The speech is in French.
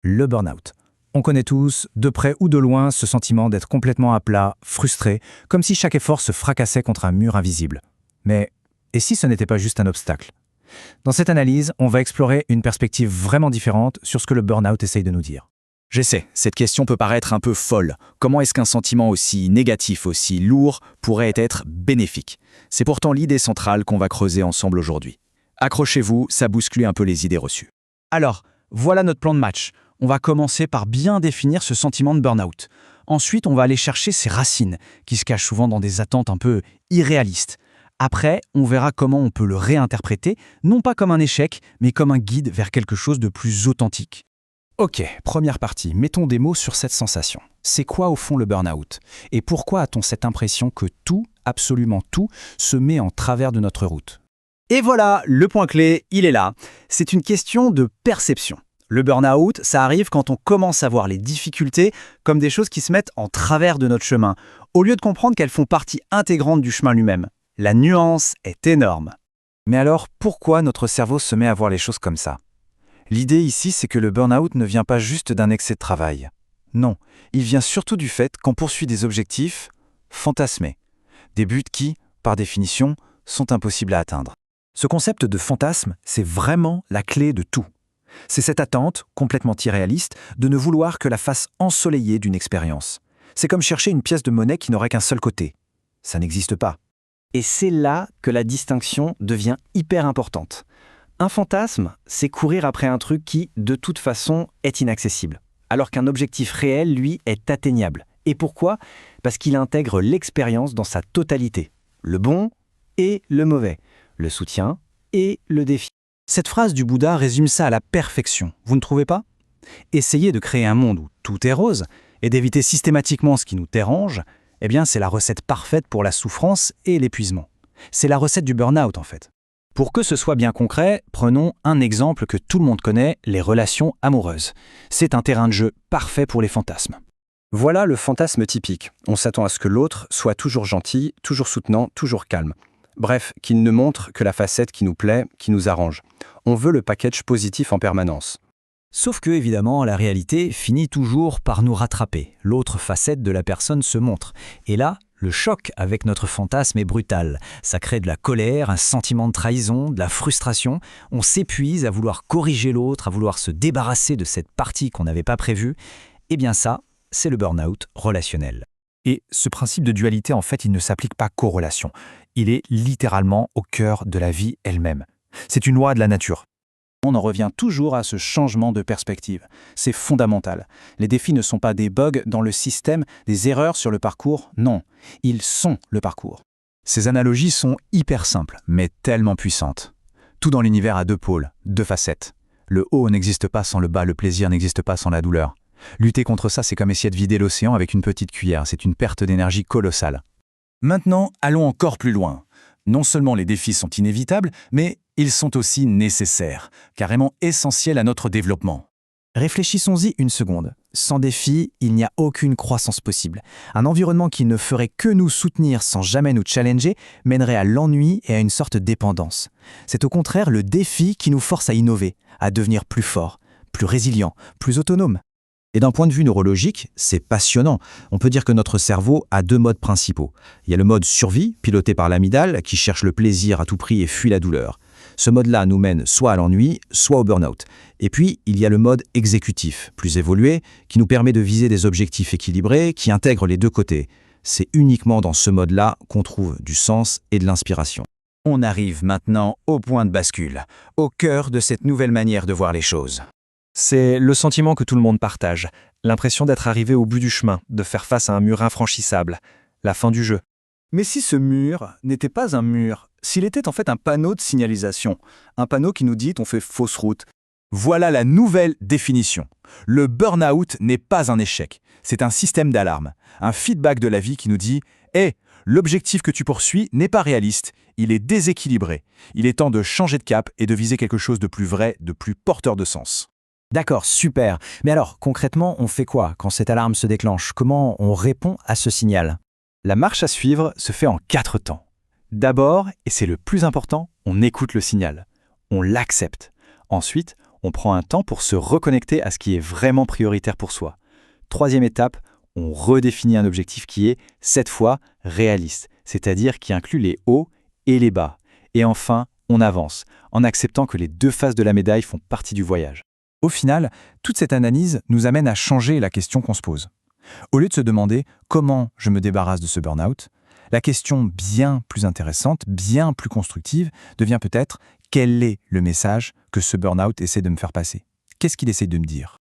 Le burn-out. On connaît tous, de près ou de loin, ce sentiment d'être complètement à plat, frustré, comme si chaque effort se fracassait contre un mur invisible. Mais et si ce n'était pas juste un obstacle? Dans cette analyse, on va explorer une perspective vraiment différente sur ce que le burn-out essaye de nous dire. Je sais, cette question peut paraître un peu folle. Comment est-ce qu'un sentiment aussi négatif, aussi lourd, pourrait être bénéfique? C'est pourtant l'idée centrale qu'on va creuser ensemble aujourd'hui. Accrochez-vous, ça bouscule un peu les idées reçues. Alors, voilà notre plan de match. On va commencer par bien définir ce sentiment de burn-out. Ensuite, on va aller chercher ses racines, qui se cachent souvent dans des attentes un peu irréalistes. Après, on verra comment on peut le réinterpréter, non pas comme un échec, mais comme un guide vers quelque chose de plus authentique. Ok, première partie, mettons des mots sur cette sensation. C'est quoi au fond le burn-out? Et pourquoi a-t-on cette impression que tout, absolument tout, se met en travers de notre route? Et voilà, le point clé, il est là. C'est une question de perception. Le burn-out, ça arrive quand on commence à voir les difficultés comme des choses qui se mettent en travers de notre chemin, au lieu de comprendre qu'elles font partie intégrante du chemin lui-même. La nuance est énorme. Mais alors, pourquoi notre cerveau se met à voir les choses comme ça? L'idée ici, c'est que le burn-out ne vient pas juste d'un excès de travail. Non, il vient surtout du fait qu'on poursuit des objectifs fantasmés. Des buts qui, par définition, sont impossibles à atteindre. Ce concept de fantasme, c'est vraiment la clé de tout. C'est cette attente, complètement irréaliste, de ne vouloir que la face ensoleillée d'une expérience. C'est comme chercher une pièce de monnaie qui n'aurait qu'un seul côté. Ça n'existe pas. Et c'est là que la distinction devient hyper importante. Un fantasme, c'est courir après un truc qui, de toute façon, est inaccessible. Alors qu'un objectif réel, lui, est atteignable. Et pourquoi? Parce qu'il intègre l'expérience dans sa totalité. Le bon et le mauvais. Le soutien et le défi. Cette phrase du Bouddha résume ça à la perfection, vous ne trouvez pas? Essayer de créer un monde où tout est rose et d'éviter systématiquement ce qui nous dérange, eh bien c'est la recette parfaite pour la souffrance et l'épuisement. C'est la recette du burn-out en fait. Pour que ce soit bien concret, prenons un exemple que tout le monde connaît, les relations amoureuses. C'est un terrain de jeu parfait pour les fantasmes. Voilà le fantasme typique. On s'attend à ce que l'autre soit toujours gentil, toujours soutenant, toujours calme. Bref, qu'il ne montre que la facette qui nous plaît, qui nous arrange. On veut le package positif en permanence. Sauf que, évidemment, la réalité finit toujours par nous rattraper. L'autre facette de la personne se montre. Et là, le choc avec notre fantasme est brutal. Ça crée de la colère, un sentiment de trahison, de la frustration. On s'épuise à vouloir corriger l'autre, à vouloir se débarrasser de cette partie qu'on n'avait pas prévue. Eh bien ça, c'est le burn-out relationnel. Et ce principe de dualité, en fait, il ne s'applique pas qu'aux relations. Il est littéralement au cœur de la vie elle-même. C'est une loi de la nature. On en revient toujours à ce changement de perspective. C'est fondamental. Les défis ne sont pas des bugs dans le système, des erreurs sur le parcours, non. Ils sont le parcours. Ces analogies sont hyper simples, mais tellement puissantes. Tout dans l'univers a deux pôles, deux facettes. Le haut n'existe pas sans le bas, le plaisir n'existe pas sans la douleur. Lutter contre ça, c'est comme essayer de vider l'océan avec une petite cuillère. C'est une perte d'énergie colossale. Maintenant, allons encore plus loin. Non seulement les défis sont inévitables, mais ils sont aussi nécessaires, carrément essentiels à notre développement. Réfléchissons-y une seconde. Sans défi, il n'y a aucune croissance possible. Un environnement qui ne ferait que nous soutenir sans jamais nous challenger mènerait à l'ennui et à une sorte de dépendance. C'est au contraire le défi qui nous force à innover, à devenir plus fort, plus résilient, plus autonome. Et d'un point de vue neurologique, c'est passionnant. On peut dire que notre cerveau a deux modes principaux. Il y a le mode survie, piloté par l'amygdale, qui cherche le plaisir à tout prix et fuit la douleur. Ce mode-là nous mène soit à l'ennui, soit au burn-out. Et puis, il y a le mode exécutif, plus évolué, qui nous permet de viser des objectifs équilibrés, qui intègre les deux côtés. C'est uniquement dans ce mode-là qu'on trouve du sens et de l'inspiration. On arrive maintenant au point de bascule, au cœur de cette nouvelle manière de voir les choses. C'est le sentiment que tout le monde partage, l'impression d'être arrivé au bout du chemin, de faire face à un mur infranchissable, la fin du jeu. Mais si ce mur n'était pas un mur, s'il était en fait un panneau de signalisation, un panneau qui nous dit on fait fausse route. Voilà la nouvelle définition. Le burn-out n'est pas un échec, c'est un système d'alarme, un feedback de la vie qui nous dit « Hé, l'objectif que tu poursuis n'est pas réaliste, il est déséquilibré. Il est temps de changer de cap et de viser quelque chose de plus vrai, de plus porteur de sens. » D'accord, super. Mais alors, concrètement, on fait quoi quand cette alarme se déclenche? Comment on répond à ce signal? La marche à suivre se fait en 4 temps. D'abord, et c'est le plus important, on écoute le signal. On l'accepte. Ensuite, On prend un temps pour se reconnecter à ce qui est vraiment prioritaire pour soi. Troisième étape, on redéfinit un objectif qui est, cette fois, réaliste, c'est-à-dire qui inclut les hauts et les bas. Et enfin, on avance, en acceptant que les deux faces de la médaille font partie du voyage. Au final, toute cette analyse nous amène à changer la question qu'on se pose. Au lieu de se demander comment je me débarrasse de ce burn-out, la question bien plus intéressante, bien plus constructive, devient peut-être quel est le message que ce burn-out essaie de me faire passer? Qu'est-ce qu'il essaie de me dire?